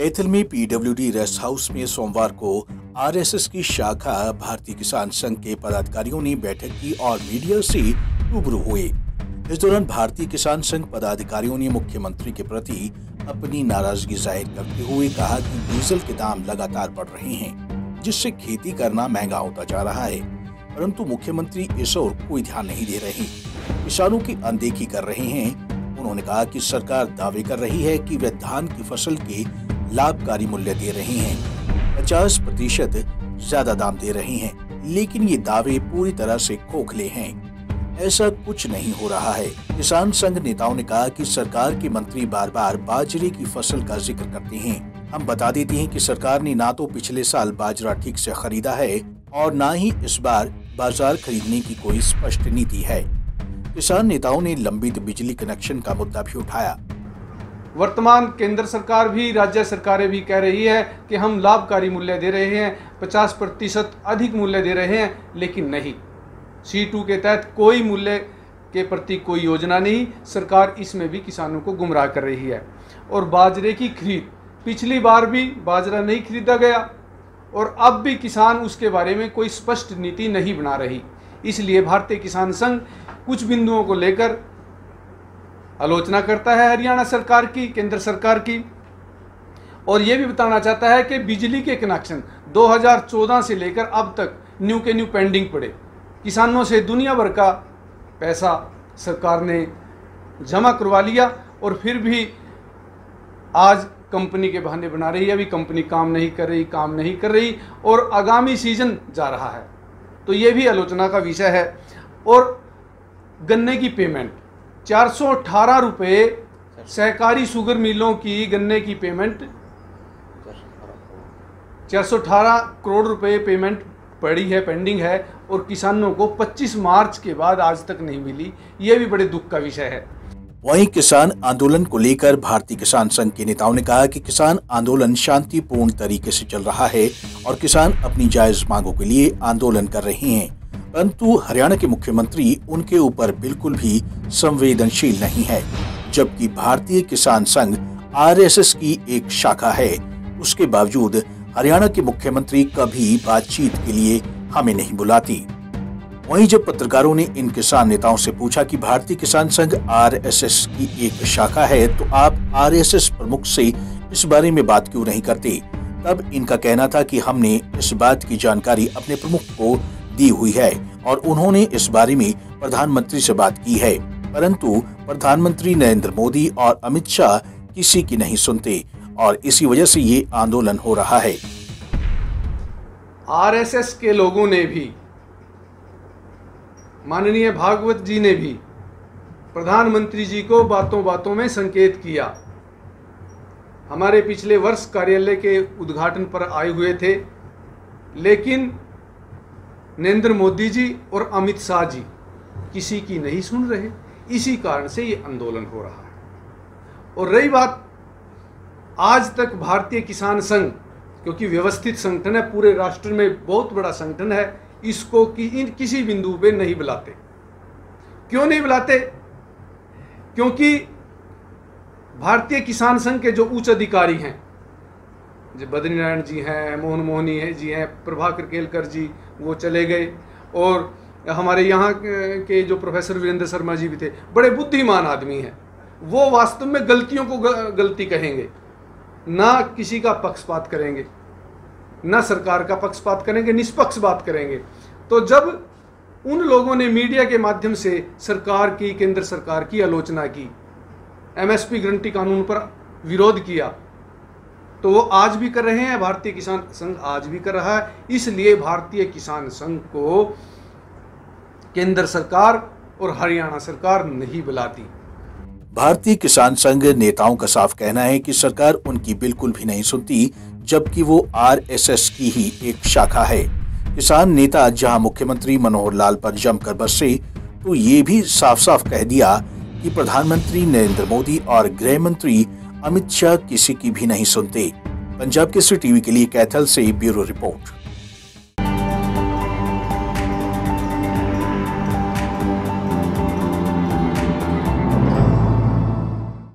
कैथल में PWD rest house में सोमवार को आरएसएस की शाखा भारतीय किसान संघ के पदाधिकारियों ने बैठक की और मीडिया से रूबरू हुए। इस दौरान भारतीय किसान संघ पदाधिकारियों ने मुख्यमंत्री के प्रति अपनी नाराजगी जाहिर करते हुए कहा कि डीजल के दाम लगातार बढ़ रहे हैं, जिससे खेती करना महंगा होता जा रहा है, परंतु मुख्यमंत्री इस ओर कोई ध्यान नहीं दे रहे, किसानों की अनदेखी कर रहे हैं। उन्होंने कहा कि सरकार दावे कर रही है कि वे धान की फसल के लाभकारी मूल्य दे रहे हैं, 50% ज्यादा दाम दे रहे हैं, लेकिन ये दावे पूरी तरह से खोखले हैं। ऐसा कुछ नहीं हो रहा है। किसान संघ नेताओं ने कहा कि सरकार के मंत्री बार बार बाजरे की फसल का जिक्र करते हैं। हम बता देते हैं कि सरकार ने ना तो पिछले साल बाजरा ठीक से खरीदा है और ना ही इस बार बाजार खरीदने की कोई स्पष्ट नीति है। किसान नेताओं ने लंबित बिजली कनेक्शन का मुद्दा भी उठाया। वर्तमान केंद्र सरकार भी, राज्य सरकारें भी कह रही है कि हम लाभकारी मूल्य दे रहे हैं, 50% अधिक मूल्य दे रहे हैं, लेकिन नहीं, C2 के तहत कोई मूल्य के प्रति कोई योजना नहीं। सरकार इसमें भी किसानों को गुमराह कर रही है। और बाजरे की खरीद, पिछली बार भी बाजरा नहीं खरीदा गया और अब भी किसान उसके बारे में कोई स्पष्ट नीति नहीं बना रही। इसलिए भारतीय किसान संघ कुछ बिंदुओं को लेकर आलोचना करता है हरियाणा सरकार की, केंद्र सरकार की, और ये भी बताना चाहता है कि बिजली के कनेक्शन 2014 से लेकर अब तक न्यू के न्यू पेंडिंग पड़े। किसानों से दुनिया भर का पैसा सरकार ने जमा करवा लिया और फिर भी आज कंपनी के बहाने बना रही है, अभी कंपनी काम नहीं कर रही और आगामी सीजन जा रहा है, तो ये भी आलोचना का विषय है। और गन्ने की पेमेंट 418 रुपये, सहकारी शुगर मिलों की गन्ने की पेमेंट 418 करोड़ रुपए पेमेंट पड़ी है, पेंडिंग है, और किसानों को 25 मार्च के बाद आज तक नहीं मिली। ये भी बड़े दुख का विषय है। वहीं किसान आंदोलन को लेकर भारतीय किसान संघ के नेताओं ने कहा कि किसान आंदोलन शांतिपूर्ण तरीके से चल रहा है और किसान अपनी जायज मांगों के लिए आंदोलन कर रहे हैं, परंतु हरियाणा के मुख्यमंत्री उनके ऊपर बिल्कुल भी संवेदनशील नहीं है। जबकि भारतीय किसान संघ आरएसएस की एक शाखा है, उसके बावजूद हरियाणा के मुख्यमंत्री कभी बातचीत के लिए हमें नहीं बुलाती। वहीं जब पत्रकारों ने इन किसान नेताओं से पूछा कि भारतीय किसान संघ आरएसएस की एक शाखा है, तो आप आरएसएस प्रमुख से इस बारे में बात क्यों नहीं करते, तब इनका कहना था कि हमने इस बात की जानकारी अपने प्रमुख को दी हुई है और उन्होंने इस बारे में प्रधानमंत्री से बात की है, परंतु प्रधानमंत्री नरेंद्र मोदी और अमित शाह किसी की नहीं सुनते और इसी वजह से ये आंदोलन हो रहा है। आरएसएस के लोगों ने भी, माननीय भागवत जी ने भी प्रधानमंत्री जी को बातों बातों में संकेत किया। हमारे पिछले वर्ष कार्यालय के उद्घाटन पर आए हुए थे, लेकिन नरेंद्र मोदी जी और अमित शाह जी किसी की नहीं सुन रहे। इसी कारण से ये आंदोलन हो रहा है। और रही बात, आज तक भारतीय किसान संघ, क्योंकि व्यवस्थित संगठन है, पूरे राष्ट्र में बहुत बड़ा संगठन है, इसको किसी बिंदु पे नहीं बुलाते। क्यों नहीं बुलाते? क्योंकि भारतीय किसान संघ के जो उच्च अधिकारी हैं, जो बद्रीनारायण जी हैं, मोहन मोहनी जी हैं, प्रभाकर केलकर जी, वो चले गए, और हमारे यहाँ के जो प्रोफेसर वीरेंद्र शर्मा जी भी थे, बड़े बुद्धिमान आदमी हैं। वो वास्तव में गलतियों को गलती कहेंगे, ना किसी का पक्षपात करेंगे, ना सरकार का पक्षपात करेंगे, निष्पक्ष बात करेंगे। तो जब उन लोगों ने मीडिया के माध्यम से सरकार की, केंद्र सरकार की आलोचना की, एमएसपी गारंटी कानून पर विरोध किया, तो वो आज भी कर रहे हैं। भारतीय किसान संघ आज भी कर रहा है। इसलिए भारतीय किसान संघ को केंद्र सरकार और हरियाणा सरकार नहीं बुलाती। भारतीय किसान संघ नेताओं का साफ कहना है कि सरकार उनकी बिल्कुल भी नहीं सुनती, जबकि वो आरएसएस की ही एक शाखा है। किसान नेता जहां मुख्यमंत्री मनोहर लाल पर जमकर बरसे, तो ये भी साफ साफ कह दिया कि प्रधानमंत्री नरेंद्र मोदी और गृह मंत्री अमित शाह किसी की भी नहीं सुनते। पंजाब केसरी टीवी के लिए कैथल से ब्यूरो रिपोर्ट।